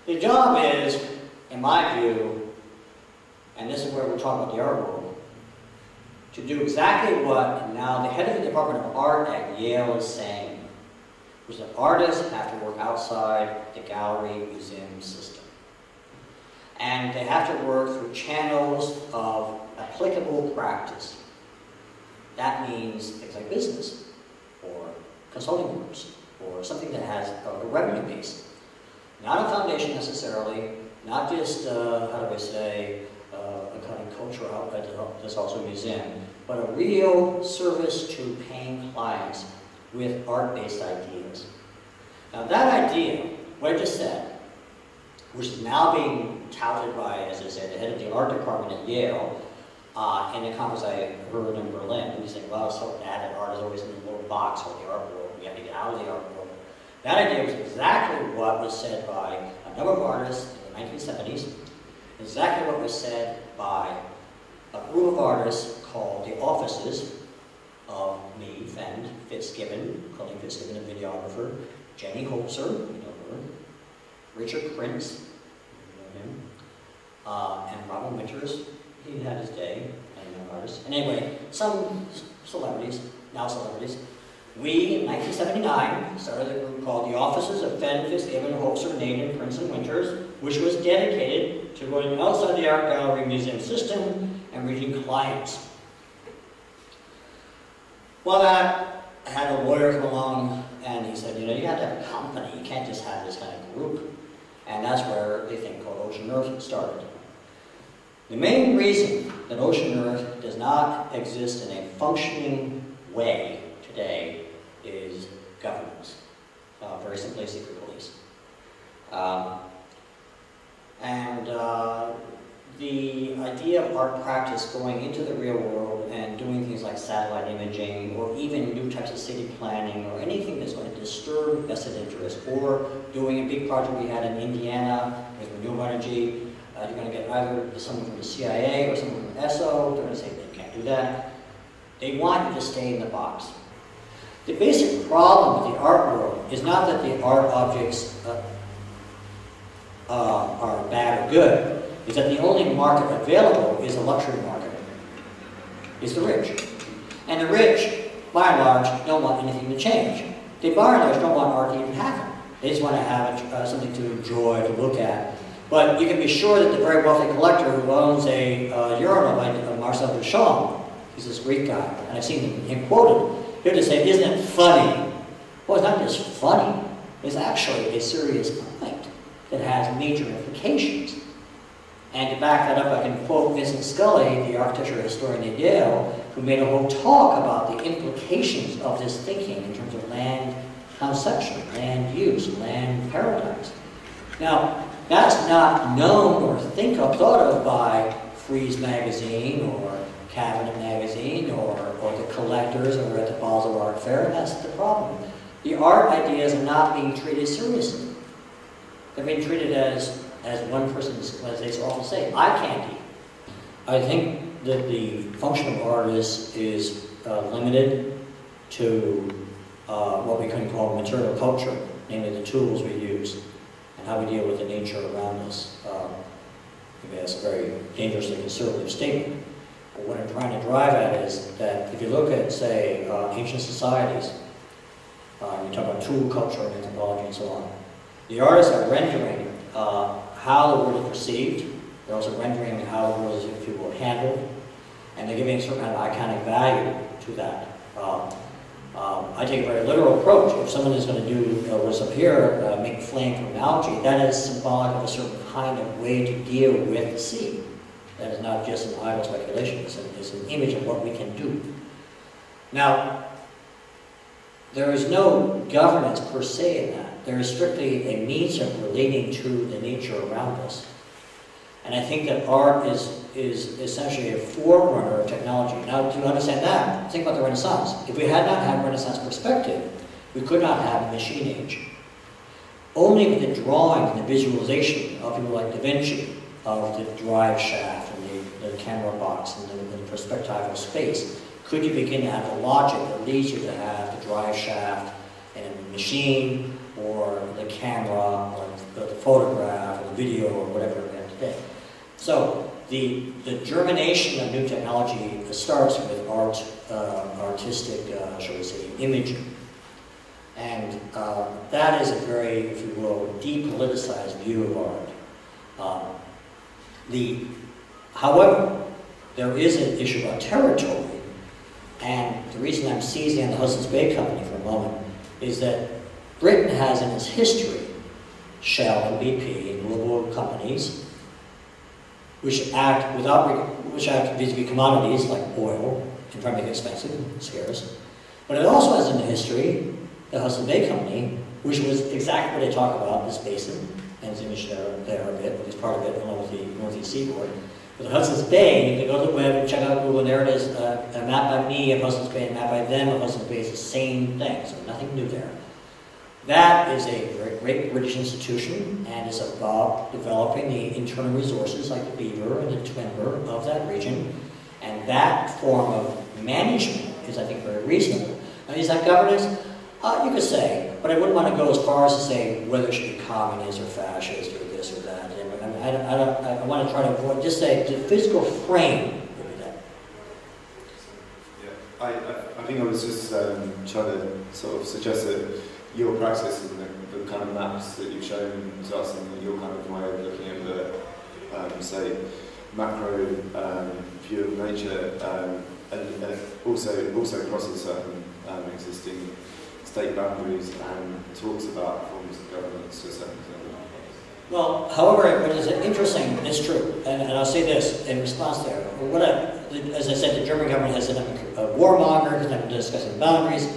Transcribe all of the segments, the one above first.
The job is, in my view, and this is where we're talking about the art world, to do exactly what now the head of the Department of Art at Yale is saying, which is that artists have to work outside the gallery museum system. And they have to work through channels of applicable practice. That means things like business, or consulting groups, or something that has a revenue base. Not a foundation necessarily, not just, how do I say, a kind of cultural outlet that's also a museum, but a real service to paying clients with art-based ideas. Now that idea, what I just said, which is now being touted by, as I said, the head of the art department at Yale, in a conference I heard in Berlin, and he's saying, well, it's so bad that art is always in a little box of the art world, we have to get out of the art world. That idea was exactly what was said by a number of artists in the 1970s, exactly what was said by a group of artists called the Offices of me, Fend, Colleen Fitzgibbon, a videographer, Jenny Holzer, you know her, Richard Prince, you know him, and Robin Winters. He had his day, and young artists. And anyway, some celebrities, now celebrities. We, in 1979, started a group called the Offices of Fend, Fitzgibbon, Holzer, Naden, Prince, and Winters, which was dedicated to going outside the art gallery museum system and reaching clients. Well, I had a lawyer come along, and he said, you know, you have to have a company. You can't just have this kind of group. And that's where the thing called Ocean Earth started. The main reason that Ocean Earth does not exist in a functioning way today is governance. Very simply, secret police. The idea of art practice going into the real world and doing things like satellite imaging or even new types of city planning or anything that's going to disturb vested interest, or doing a big project we had in Indiana with renewable energy, you're going to get either someone from the CIA or someone from ESO. They're going to say they can't do that. They want you to stay in the box. The basic problem with the art world is not that the art objects are bad or good. Is that the only market available is a luxury market. It's the rich. And the rich, by and large, don't want anything to change. They, by and large, don't want art to even happen. They just want to have something to enjoy, to look at. But you can be sure that the very wealthy collector who owns a urinal by Marcel Duchamp, he's this Greek guy, and I've seen him quoted, he'll just say, isn't it funny? Well, it's not just funny. It's actually a serious point that has major implications. And to back that up, I can quote Vincent Scully, the architecture historian at Yale, who made a whole talk about the implications of this thinking in terms of land conception, land use, land paradigms. Now, that's not known or thought of by Frieze magazine or Cabinet magazine or the collectors or at the Basel Art Fair, and that's the problem. The art ideas are not being treated seriously. They're being treated as one person, as they often say, eye candy. I think that the function of artists is limited to what we can call material culture, namely the tools we use and how we deal with the nature around us. Maybe that's a very dangerously conservative statement. But what I'm trying to drive at is that if you look at, say, ancient societies, you talk about tool culture and anthropology and so on, the artists are rendering how the world is perceived. They're also rendering how the world is, if you will, handled, and they're giving a certain kind of iconic value to that. I take a very literal approach. If someone is going to do what's up here, make flame from algae, that is symbolic of a certain kind of way to deal with the sea. That is not just an idle speculation. It's an image of what we can do. Now, there is no governance per se in that. There is strictly a means of relating to the nature around us. And I think that art is essentially a forerunner of technology. Now, to understand that, think about the Renaissance. If we had not had Renaissance perspective, we could not have a machine age. Only with the drawing and the visualization of people like Da Vinci, of the drive shaft and the camera box and the perspectival space, could you begin to have the logic that leads you to have the drive shaft and a machine, or the camera, or the photograph, video or whatever we have today. So the germination of new technology starts with art, artistic, shall we say, imaging. And that is a very, if you will, depoliticized view of art. However, there is an issue about territory, and the reason I'm seizing on the Hudson's Bay Company for a moment is that Britain has in its history Shell and BP and global companies which act vis-a-vis commodities like oil and try to make it expensive and scarce. But it also has in the history the Hudson's Bay Company, which was exactly what they talk about, this basin, and it's image there a bit, at least part of it, along with the northeast seaboard. But the Hudson's Bay, you can go to the web and check out Google, and there it is, a map by me of Hudson's Bay, and a map by them of Hudson's Bay. It's the same thing, so nothing new there. That is a great British institution, and is about developing the internal resources like the beaver and the timber of that region. And that form of management is, I think, very reasonable. Now, is that governance? You could say, but I wouldn't want to go as far as to say whether it should be communist or fascist or this or that. I want to try to avoid, just say the physical frame would be that. Yeah, I think I was just trying to sort of suggest that your practice and the kind of maps that you've shown to us and your kind of way of looking at the, say, macro view of nature, and also crosses certain existing state boundaries and talks about forms of governance to a certain extent. Well, however, what is interesting, it's true, and I'll say this in response there. As I said, the German government has set up a warmonger because they've been discussing boundaries.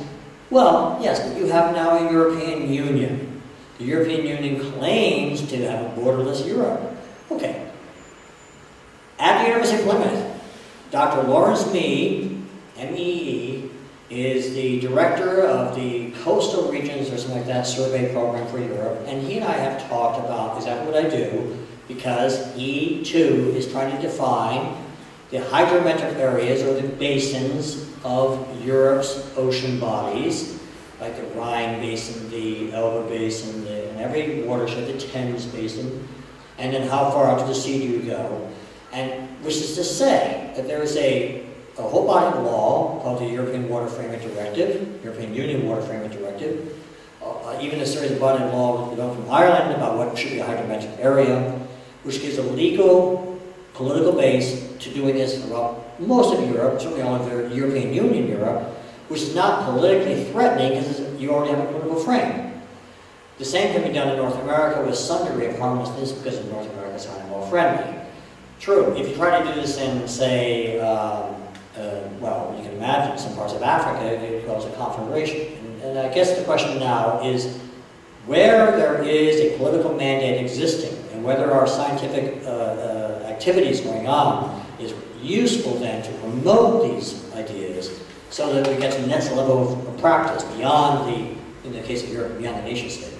Well, yes, but you have now a European Union. The European Union claims to have a borderless Europe. Okay. At the University of Plymouth, Dr. Lawrence Mee, M-E-E, is the director of the Coastal Regions or something like that survey program for Europe, and he and I have talked about exactly what I do, because he too is trying to define the hydrometric areas or the basins of Europe's ocean bodies, like the Rhine Basin, the Elbe Basin, and every watershed, the Thames Basin, and then how far out to the sea do you go, and which is to say that there is a whole body of law called the European Water Framework Directive, European Union Water Framework Directive, even a series of body of law developed from Ireland about what should be a hydrometric area, which gives a legal, political base to doing this throughout most of Europe, certainly all of the European Union Europe, which is not politically threatening because you already have a political frame. The same can be done in North America with some degree of harmlessness because North America is animal friendly. True, if you try to do this in, say, well, you can imagine some parts of Africa, it causes a conflagration. And I guess the question now is where there is a political mandate existing and whether our scientific activities going on is useful then to promote these ideas so that we get to the next level of practice beyond the, in the case of Europe, beyond the nation state.